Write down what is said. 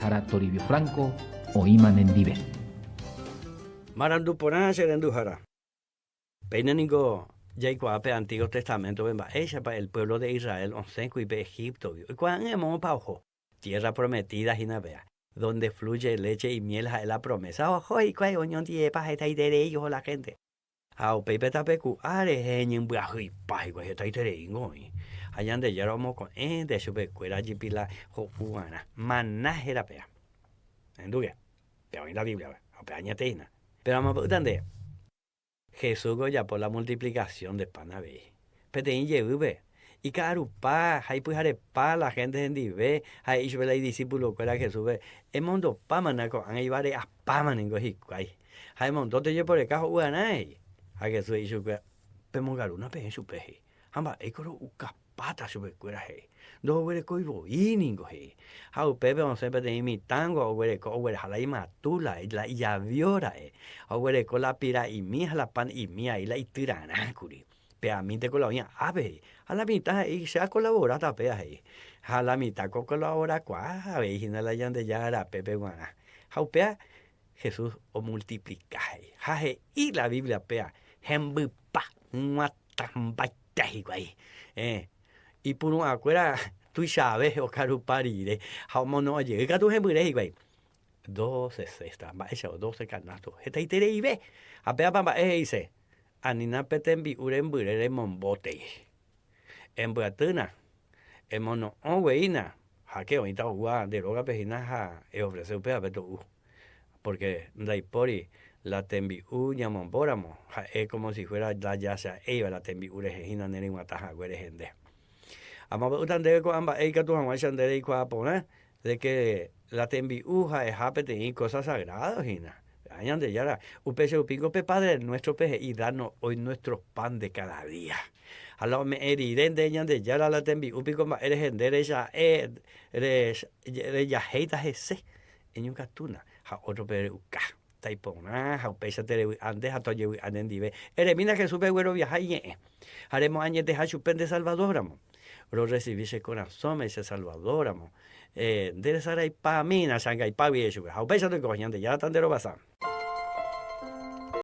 Jara Toribio Franco o Iman Endive. Marandu porán serendu jara. Peinenigo Yaikuape Antiguo Testamento bemba ella para el pueblo de Israel onsenco y Egipto. Y cuando hemos paujo tierra prometida jinabea donde fluye leche y miel es la promesa. Ojo y cuál oñón tie pa está de ellos la gente. Ao pepe tapecu are heñen buaji pa y está de ingoi. Hayan de yeromo con de sube cuera jipila jofuana. Manajera pea. Endugue. Pero en la Biblia, añateina. Pero vamos a ver, Jesús goya por la multiplicación de pan a ver. Petein lleve. Y carupa, hay pues arepa, la gente en dive, hay yo el discípulo que era Jesús ve. El mundo pamanaco, han ido a pamaningo hikwai. Hay montón de yo por el cajo uanai. A Jesús y yo que pemongaruna pe en su peje. Hamba, ekoro ukapata su becuera he. Do were coibo iningo he. How pepe on sempre de imitango o were ko were hala imatula la ya viora e. O were ko la pira y mi la pan y mia y la itirana curi. Pe a mí te colonia ave. A la mitad y se ha colaborado pe a he. A la mitad co colabora qua ave y na la yande ya era pepe guana. How pea Jesús o multiplicaje. Jaje y la Biblia pea. Hembupa guay. Y por una acuera tú sabes o caruparire. How no llega tu hembure guay. 12 cestas, maesha o 12 canastos. Esta y tere y ve. A pea pamba dice. Anina petembi urembure monbote. En buatuna. En mono onweina. Jaque oita ugua de roga pejina ja e ofrece un pea peto porque Daipori la tembiu llamon boramo es como si fuera la yasa eva la tembiu rejina neri mataja güere gente. Ama utan de ko amba e ka tu hama chan de ko apona de que la tembiu ja es hapete y cosas sagradas hina. Añan de yara upese upingo pe padre nuestro peje y danos hoy nuestro pan de cada día. A lo me eriren de añan de yara la tembiu upingo ma eres hendere ya eres ya heita ese en un catuna. Otro pero taipona ha pesa tere antes a toye anendive eremina que sube güero viajaye haremos años de hachupen de salvadoramo lo recibirse corazón ese salvadoramo de sara y pa mina sanga y pa viejo ha pesa de coñante ya tan de lo basa.